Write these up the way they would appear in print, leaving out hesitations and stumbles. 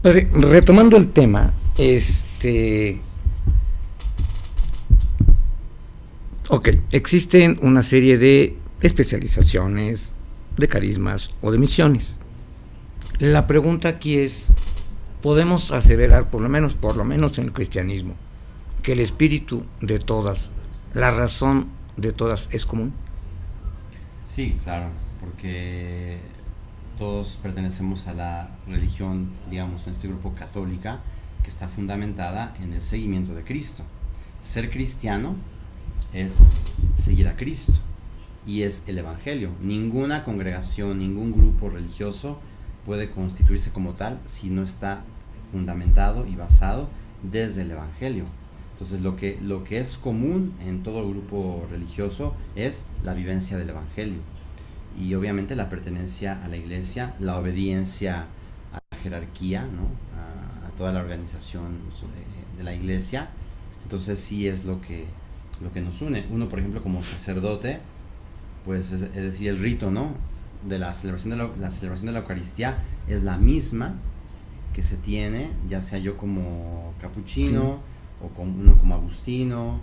Retomando el tema, ok, existen una serie de especializaciones, de carismas o de misiones. La pregunta aquí es, ¿podemos aseverar, por lo menos en el cristianismo, que el espíritu de todas, la razón de todas es común? Sí, claro, porque todos pertenecemos a la religión, digamos, en este grupo católica, que está fundamentada en el seguimiento de Cristo. Ser cristiano es seguir a Cristo y es el Evangelio. Ninguna congregación, ningún grupo religioso puede constituirse como tal si no está fundamentado y basado desde el Evangelio. Entonces lo que es común en todo grupo religioso es la vivencia del Evangelio y obviamente la pertenencia a la iglesia, la obediencia a la jerarquía, ¿no? a toda la organización de la iglesia. Entonces sí es lo que nos une. Uno, por ejemplo, como sacerdote, pues es decir, el rito, ¿no? de la celebración de la Eucaristía es la misma que se tiene, ya sea yo como capuchino, o uno como agustino,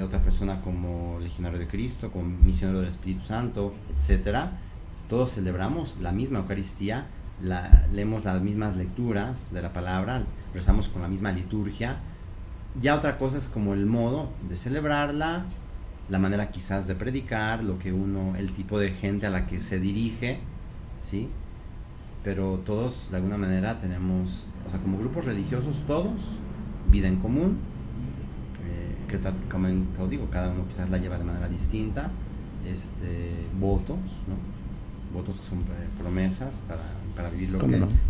otra persona como legionario de Cristo, como misionero del Espíritu Santo, etcétera. Todos celebramos la misma Eucaristía, leemos las mismas lecturas de la palabra, rezamos con la misma liturgia. Ya otra cosa es como el modo de celebrarla, la manera quizás de predicar, el tipo de gente a la que se dirige, ¿sí? Pero todos de alguna manera tenemos, o sea, como grupos religiosos todos, vida en común, que como te digo, cada uno quizás la lleva de manera distinta, votos, ¿no? Votos que son promesas para vivir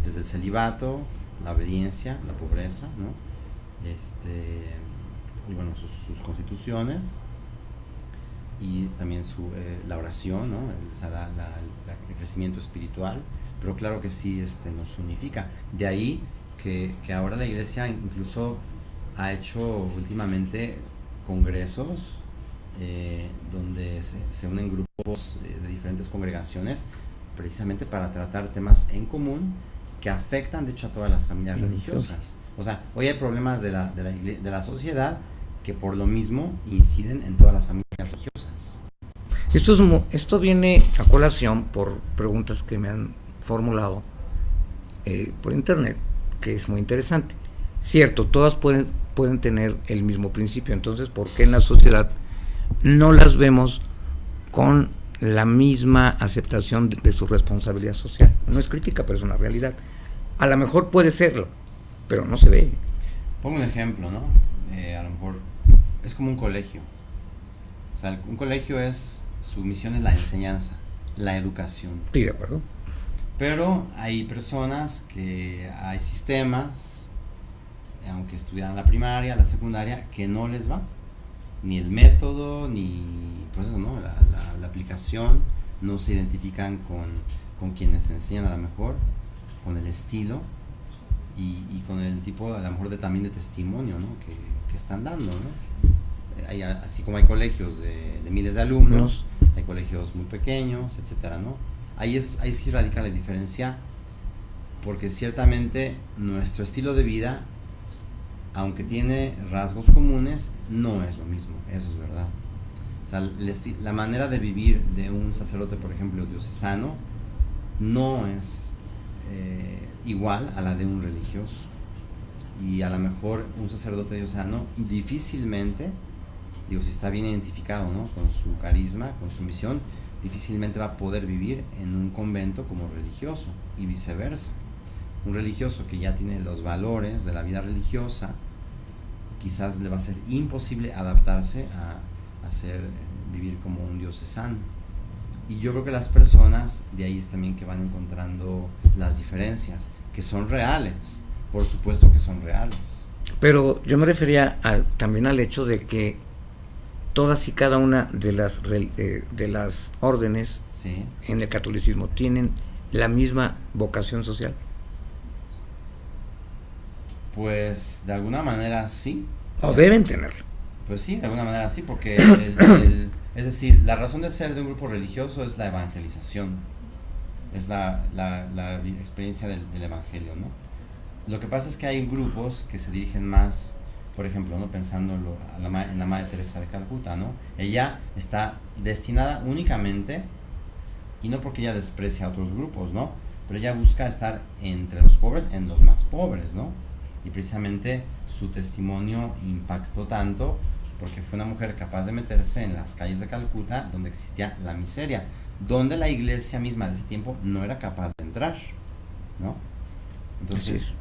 desde el celibato, la obediencia, la pobreza, ¿no? Y bueno, sus constituciones y también la oración, ¿no? El crecimiento espiritual, pero claro que sí nos unifica. De ahí que ahora la iglesia incluso ha hecho últimamente congresos donde se unen grupos de diferentes congregaciones precisamente para tratar temas en común que afectan de hecho a todas las familias religiosas. O sea, hoy hay problemas de la sociedad que por lo mismo inciden en todas las familias religiosas. Esto viene a colación por preguntas que me han formulado por internet, que es muy interesante. Cierto, todas pueden tener el mismo principio, entonces ¿por qué en la sociedad no las vemos con la misma aceptación de su responsabilidad social? No es crítica, pero es una realidad. A lo mejor puede serlo, pero no se ve. Pongo un ejemplo, ¿no? A lo mejor es como un colegio. O sea, un colegio su misión es la enseñanza, la educación. Estoy de acuerdo. Pero hay hay sistemas, aunque estudian la primaria, la secundaria, que no les va. Ni el método, ni pues eso, ¿no? La aplicación, no se identifican con quienes enseñan a lo mejor, con el estilo y con el tipo a lo mejor también de testimonio, ¿no? que están dando, ¿no? Así como hay colegios de miles de alumnos, hay colegios muy pequeños, etcétera, ¿no? Ahí sí radica la diferencia, porque ciertamente nuestro estilo de vida, aunque tiene rasgos comunes, no es lo mismo, eso es verdad. O sea, la manera de vivir de un sacerdote, por ejemplo, diocesano, no es igual a la de un religioso. Y a lo mejor un sacerdote diocesano difícilmente, si está bien identificado, ¿no? con su carisma, con su misión, difícilmente va a poder vivir en un convento como religioso y viceversa. Un religioso que ya tiene los valores de la vida religiosa, quizás le va a ser imposible adaptarse a vivir como un diocesano. Y yo creo que las personas, de ahí es también que van encontrando las diferencias, que son reales, por supuesto que son reales. Pero yo me refería también al hecho de que todas y cada una de las órdenes, ¿sí?, en el catolicismo tienen la misma vocación social. Pues de alguna manera sí. O deben tenerlo. Pues sí, de alguna manera sí, porque es decir, la razón de ser de un grupo religioso es la evangelización, es la experiencia del evangelio, ¿no? Lo que pasa es que hay grupos que se dirigen más, por ejemplo, ¿no? Pensando en la Madre Teresa de Calcuta, ¿no? Ella está destinada únicamente, y no porque ella desprecia a otros grupos, ¿no? Pero ella busca estar entre los pobres, en los más pobres, ¿no? Y precisamente su testimonio impactó tanto porque fue una mujer capaz de meterse en las calles de Calcuta donde existía la miseria, donde la iglesia misma de ese tiempo no era capaz de entrar, ¿no? Entonces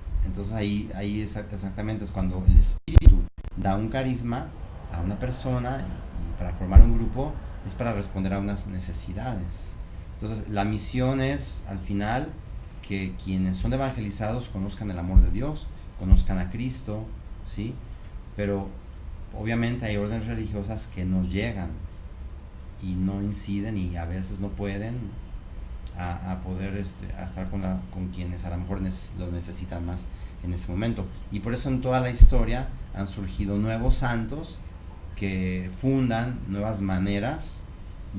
ahí exactamente es cuando el Espíritu da un carisma a una persona y para formar un grupo es para responder a unas necesidades. Entonces la misión es al final que quienes son evangelizados conozcan el amor de Dios, conozcan a Cristo, ¿sí? Pero obviamente hay órdenes religiosas que no llegan y no inciden y a veces no pueden a poder a estar con quienes a lo mejor lo necesitan más en ese momento. Y por eso en toda la historia han surgido nuevos santos que fundan nuevas maneras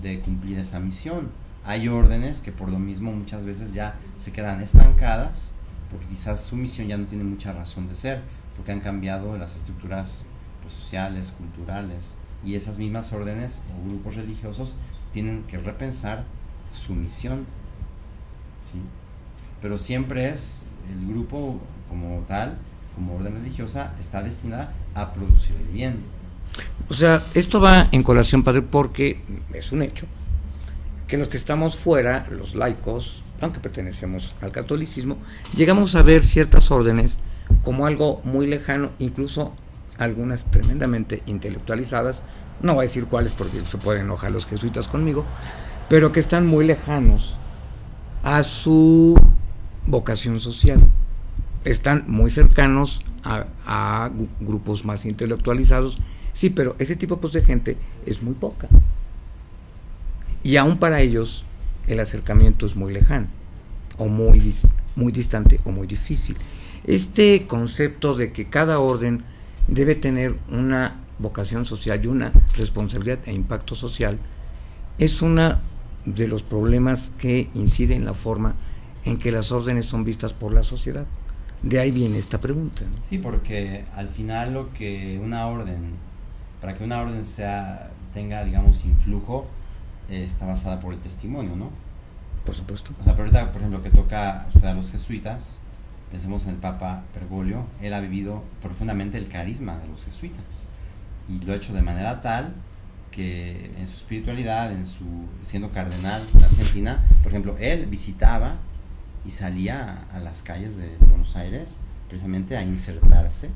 de cumplir esa misión. Hay órdenes que por lo mismo muchas veces ya se quedan estancadas porque quizás su misión ya no tiene mucha razón de ser, porque han cambiado las estructuras pues, sociales, culturales, y esas mismas órdenes o grupos religiosos tienen que repensar su misión, ¿sí? Pero siempre es el grupo como tal, como orden religiosa, está destinada a producir el bien. O sea, esto va en colación, padre, porque es un hecho que los que estamos fuera, los laicos, aunque pertenecemos al catolicismo, llegamos a ver ciertas órdenes como algo muy lejano, incluso algunas tremendamente intelectualizadas, no voy a decir cuáles porque se pueden enojar los jesuitas conmigo, pero que están muy lejanos a su vocación social, están muy cercanos a grupos más intelectualizados, sí, pero ese tipo pues, de gente es muy poca. Y aún para ellos el acercamiento es muy lejano, o muy distante, o muy difícil. Este concepto de que cada orden debe tener una vocación social y una responsabilidad e impacto social es uno de los problemas que incide en la forma en que las órdenes son vistas por la sociedad. De ahí viene esta pregunta, ¿no? Sí, porque al final para que una orden tenga, digamos, influjo, está basada por el testimonio, ¿no? Por supuesto. O sea, pero ahorita, por ejemplo, que toca usted a los jesuitas, pensemos en el Papa Bergoglio, él ha vivido profundamente el carisma de los jesuitas y lo ha hecho de manera tal que en su espiritualidad, siendo cardenal de Argentina, por ejemplo, él visitaba y salía a las calles de Buenos Aires precisamente a insertarse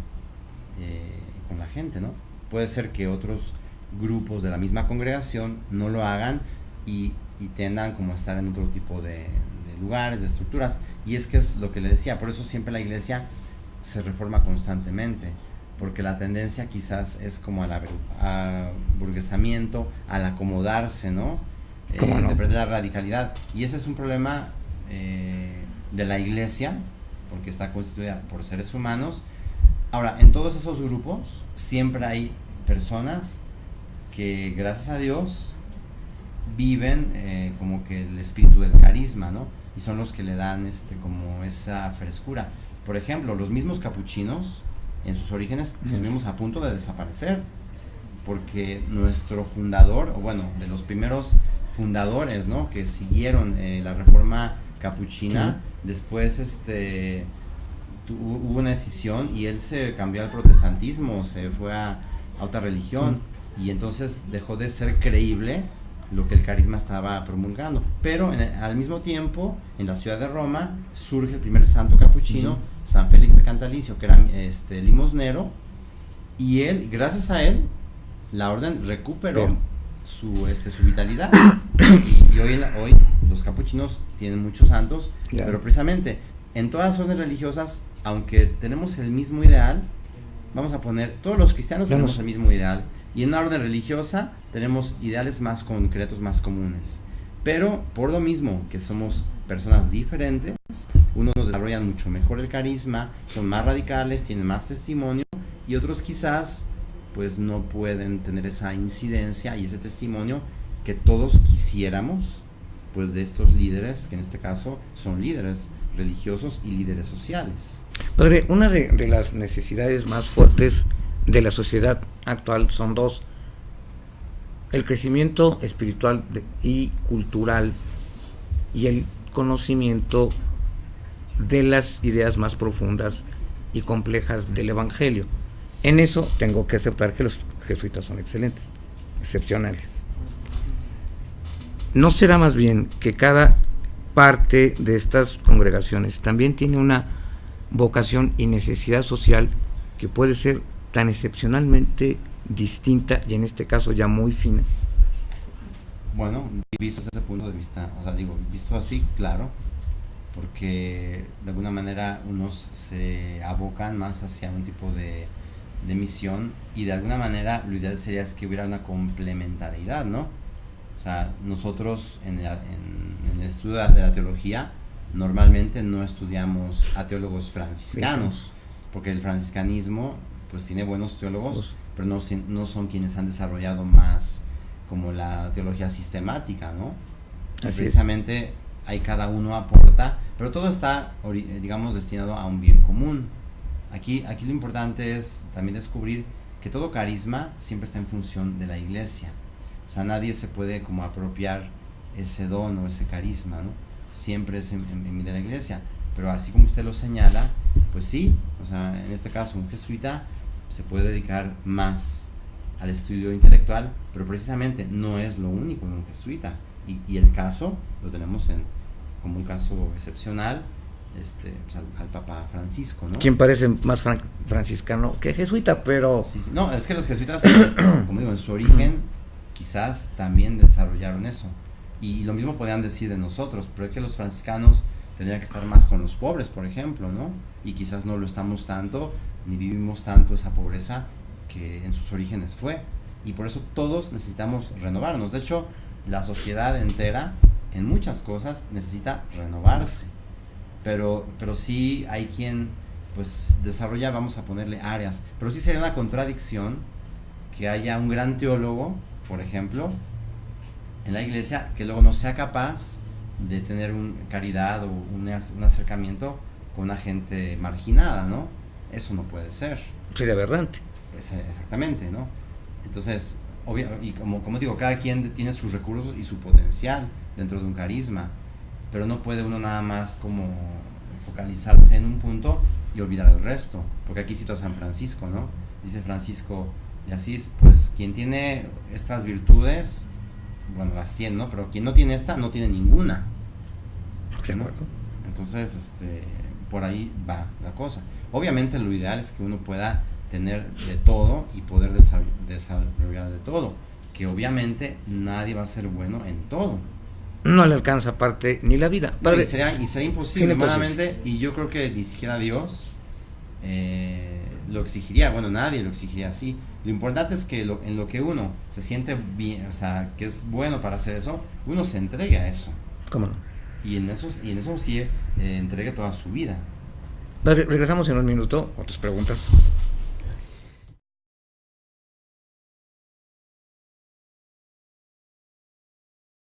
con la gente, ¿no? Puede ser que otros grupos de la misma congregación no lo hagan y tendan como a estar en otro tipo de lugares, de estructuras, y es que es lo que le decía, por eso siempre la iglesia se reforma constantemente, porque la tendencia quizás es como al aburguesamiento, al acomodarse, ¿no? ¿Cómo no? De perder la radicalidad, y ese es un problema de la iglesia, porque está constituida por seres humanos. Ahora, en todos esos grupos siempre hay personas que gracias a Dios viven como que el espíritu del carisma, ¿no? Y son los que le dan como esa frescura. Por ejemplo, los mismos capuchinos en sus orígenes estuvimos a punto de desaparecer porque nuestro fundador, o bueno, de los primeros fundadores, ¿no? Que siguieron la reforma capuchina, sí. Después hubo una decisión y él se cambió al protestantismo, se fue a otra religión, y entonces dejó de ser creíble lo que el carisma estaba promulgando. Pero al mismo tiempo, en la ciudad de Roma, surge el primer santo capuchino, San Félix de Cantalicio, que era limosnero, y él, gracias a él, la orden recuperó su vitalidad. y hoy los capuchinos tienen muchos santos, pero precisamente en todas las órdenes religiosas, aunque tenemos el mismo ideal, vamos a poner, todos los cristianos tenemos el mismo ideal, y en una orden religiosa tenemos ideales más concretos, más comunes, pero por lo mismo que somos personas diferentes, unos desarrollan mucho mejor el carisma, son más radicales, tienen más testimonio, y otros quizás pues no pueden tener esa incidencia y ese testimonio que todos quisiéramos pues de estos líderes, que en este caso son líderes religiosos y líderes sociales. Padre, una de las necesidades más fuertes de la sociedad actual son dos: el crecimiento espiritual y cultural, y el conocimiento de las ideas más profundas y complejas del Evangelio. En eso tengo que aceptar que los jesuitas son excelentes, excepcionales. ¿No será más bien que cada parte de estas congregaciones también tiene una vocación y necesidad social que puede ser tan excepcionalmente distinta y en este caso ya muy fina? Bueno, visto desde ese punto de vista, o sea, digo, visto así, claro, porque de alguna manera unos se abocan más hacia un tipo de misión, y de alguna manera lo ideal sería es que hubiera una complementariedad, ¿no? O sea, nosotros en el estudio de la teología normalmente no estudiamos a teólogos franciscanos, porque el franciscanismo pues tiene buenos teólogos, pero no son quienes han desarrollado más como la teología sistemática, ¿no? Precisamente ahí cada uno aporta, pero todo está, digamos, destinado a un bien común. Aquí lo importante es también descubrir que todo carisma siempre está en función de la iglesia. O sea, nadie se puede como apropiar ese don o ese carisma, ¿no? Siempre es en de la iglesia. Pero así como usted lo señala, pues sí, o sea, en este caso un jesuita se puede dedicar más al estudio intelectual, pero precisamente no es lo único de un jesuita. Y el caso lo tenemos como un caso excepcional, pues al Papa Francisco, ¿no? Quien parece más franciscano que jesuita, pero... Sí. No, es que los jesuitas, como digo, en su origen quizás también desarrollaron eso. Y lo mismo podrían decir de nosotros, pero es que los franciscanos tendrían que estar más con los pobres, por ejemplo, ¿no? Y quizás no lo estamos tanto, ni vivimos tanto esa pobreza que en sus orígenes fue. Y por eso todos necesitamos renovarnos. De hecho, la sociedad entera, en muchas cosas, necesita renovarse. Pero sí hay quien, pues, desarrolla, vamos a ponerle áreas. Pero sí sería una contradicción que haya un gran teólogo, por ejemplo, en la iglesia, que luego no sea capaz de tener caridad o un acercamiento con una gente marginada, ¿no? Eso no puede ser. Sería aberrante. Exactamente, ¿no? Entonces, y como digo, cada quien tiene sus recursos y su potencial dentro de un carisma, pero no puede uno nada más como focalizarse en un punto y olvidar el resto, porque aquí cito a San Francisco, ¿no? Dice Francisco de Asís, pues quien tiene estas virtudes, bueno, las tiene, ¿no? Pero quien no tiene esta, no tiene ninguna, ¿no? Entonces, por ahí va la cosa. Obviamente lo ideal es que uno pueda tener de todo y poder desarrollar de todo, que obviamente nadie va a ser bueno en todo. No le alcanza aparte ni la vida. Padre, y sería imposible humanamente, y yo creo que ni siquiera Dios lo exigiría. Bueno, nadie lo exigiría así. Lo importante es que en lo que uno se siente bien, o sea, que es bueno para hacer eso, uno se entregue a eso. ¿Cómo no? Y en eso sí entregue toda su vida. Padre, regresamos en un minuto. Otras preguntas.